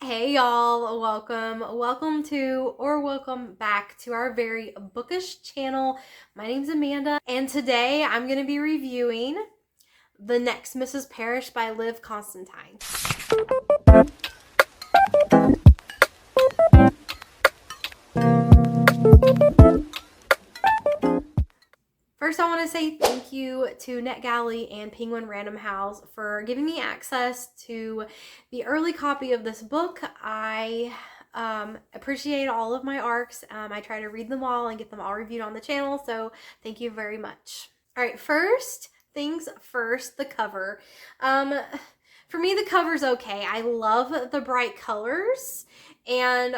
Hey y'all, welcome to or welcome back to our very bookish channel. My name's Amanda, and today I'm going to be reviewing The Next Mrs. Parrish by Liv Constantine. First, I want to say thank you to NetGalley and Penguin Random House for giving me access to the early copy of this book. I appreciate all of my arcs. I try to read them all and get them all reviewed on the channel, so thank you very much. All right, first things first, the cover. For me, the cover's okay. I love the bright colors, and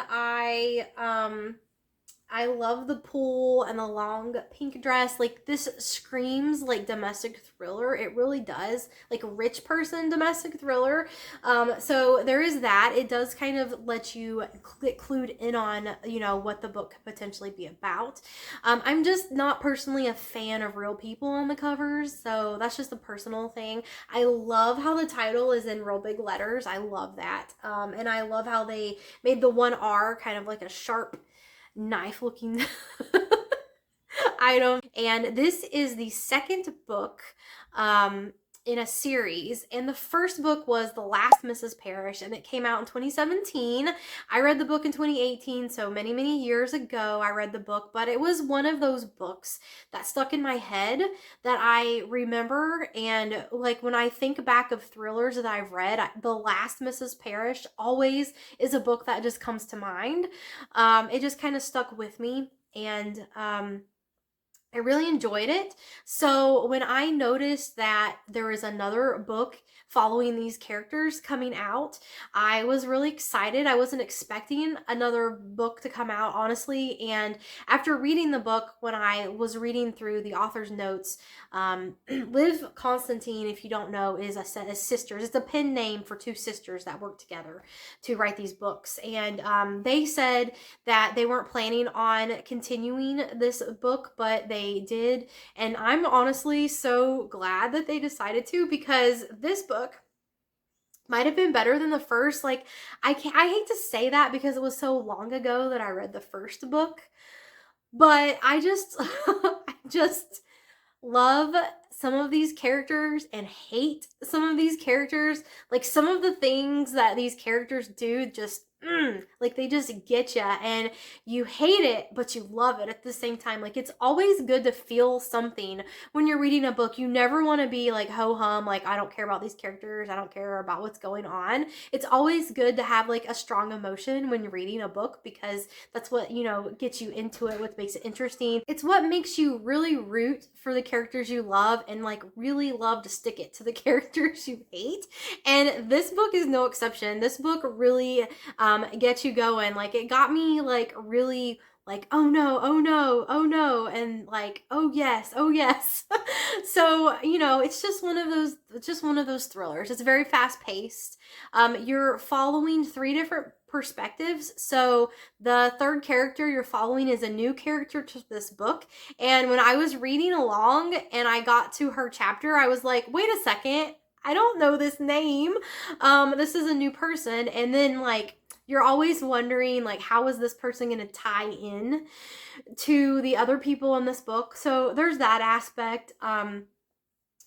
I love the pool and the long pink dress. Like, this screams like domestic thriller. It really does. Like rich person domestic thriller. So there is that. It does kind of let you get clued in on, you know, what the book could potentially be about. I'm just not personally a fan of real people on the covers, so that's just a personal thing. I love how the title is in real big letters. I love that. And I love how they made the one R kind of like a sharp knife looking item. And this is the second book in a series, and the first book was The Last Mrs. Parrish, and it came out in 2017. I read the book in 2018, so many years ago I read the book, but it was one of those books that stuck in my head that I remember. And like, when I think back of thrillers that I've read, The Last Mrs. Parrish always is a book that just comes to mind. It just kind of stuck with me, and I really enjoyed it. So when I noticed that there was another book following these characters coming out, I was really excited. I wasn't expecting another book to come out, honestly. And after reading the book, when I was reading through the author's notes, Liv Constantine, if you don't know, is a set of sisters. It's a pen name for two sisters that work together to write these books. And they said that they weren't planning on continuing this book, but they did. And I'm honestly so glad that they decided to, because this book might have been better than the first. Like, I hate to say that because it was so long ago that I read the first book, but I just I just love some of these characters and hate some of these characters. Like, some of the things that these characters do just like, they just get you, and you hate it but you love it at the same time. Like, it's always good to feel something when you're reading a book. You never want to be like ho-hum, like, I don't care about these characters, I don't care about what's going on. It's always good to have like a strong emotion when you're reading a book, because that's what, you know, gets you into it, what makes it interesting. It's what makes you really root for the characters you love, and like really love to stick it to the characters you hate. And this book is no exception. This book really get you going. Like, it got me like really like, oh no, oh no, oh no, and like, oh yes, oh yes. So, you know, it's just one of those thrillers. It's very fast paced. You're following three different perspectives. So the third character you're following is a new character to this book. And when I was reading along and I got to her chapter, I was like, wait a second, I don't know this name. This is a new person. And then, like, you're always wondering, like, how is this person going to tie in to the other people in this book? So there's that aspect.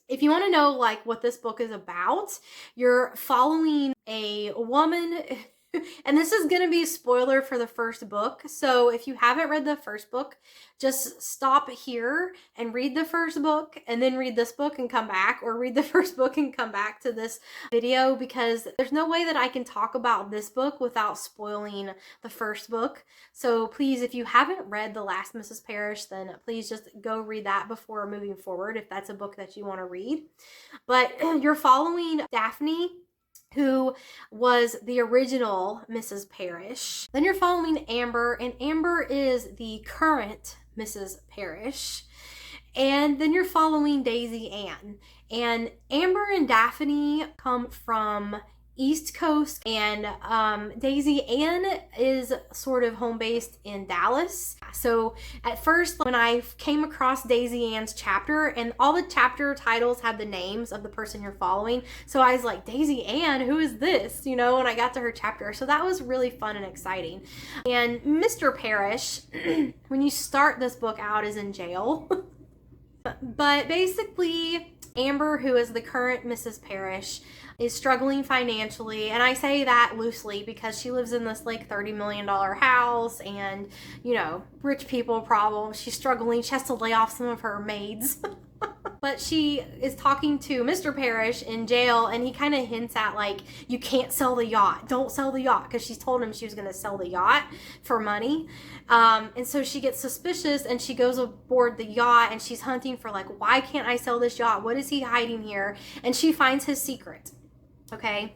If you want to know, like, what this book is about, you're following a woman. And this is going to be a spoiler for the first book. So if you haven't read the first book, just stop here and read the first book, and then read this book and come back, or read the first book and come back to this video, because there's no way that I can talk about this book without spoiling the first book. So please, if you haven't read The Last Mrs. Parrish, then please just go read that before moving forward, if that's a book that you want to read. But you're following Daphne, who was the original Mrs. Parrish. Then you're following Amber, and Amber is the current Mrs. Parrish. And then you're following Daisy Ann. And Amber and Daphne come from East Coast, and Daisy Ann is sort of home based in Dallas. So at first, when I came across Daisy Ann's chapter, and all the chapter titles have the names of the person you're following, so I was like, Daisy Ann, who is this? You know, when I got to her chapter. So that was really fun and exciting. And Mr. Parrish, when you start this book out, is in jail. But basically, Amber, who is the current Mrs. Parrish, is struggling financially, and I say that loosely because she lives in this like $30 million house, and you know, rich people problems. She's struggling. She has to lay off some of her maids. But she is talking to Mr. Parrish in jail, and he kind of hints at, like, you can't sell the yacht. Don't sell the yacht, because she's told him she was going to sell the yacht for money. And so she gets suspicious, and she goes aboard the yacht, and she's hunting for, like, why can't I sell this yacht? What is he hiding here? And she finds his secret. Okay?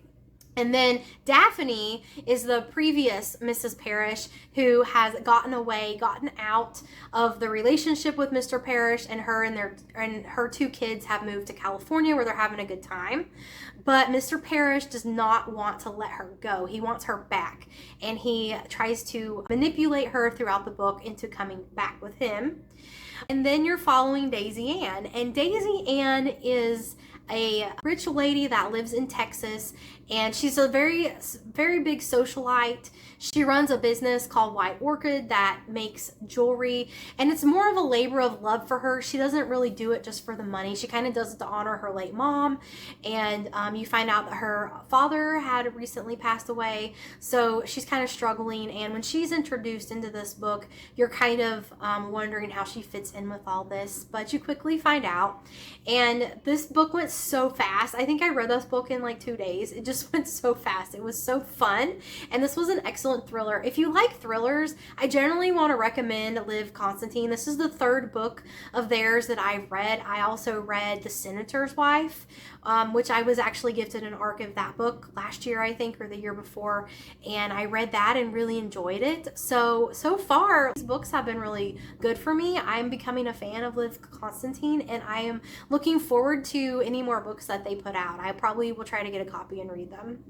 And then Daphne is the previous Mrs. Parrish, who has gotten out of the relationship with Mr. Parrish, and her two kids have moved to California where they're having a good time. But Mr. Parrish does not want to let her go. He wants her back, and he tries to manipulate her throughout the book into coming back with him. And then you're following Daisy Ann, and Daisy Ann is a rich lady that lives in Texas, and she's a very, very big socialite. She runs a business called White Orchid that makes jewelry, and it's more of a labor of love for her. She doesn't really do it just for the money. She kind of does it to honor her late mom, and you find out that her father had recently passed away, so she's kind of struggling. And when she's introduced into this book, you're kind of wondering how she fits in with all this, but you quickly find out. And this book went so fast. I think I read this book in like 2 days. It just went so fast. It was so fun, and this was an excellent thriller. If you like thrillers, I generally want to recommend Liv Constantine. This is the third book of theirs that I've read. I also read The Senator's Wife, which I was actually gifted an ARC of that book last year, I think, or the year before, and I read that and really enjoyed it. So far, these books have been really good for me. I'm becoming a fan of Liv Constantine, and I am looking forward to any more books that they put out. I probably will try to get a copy and read them.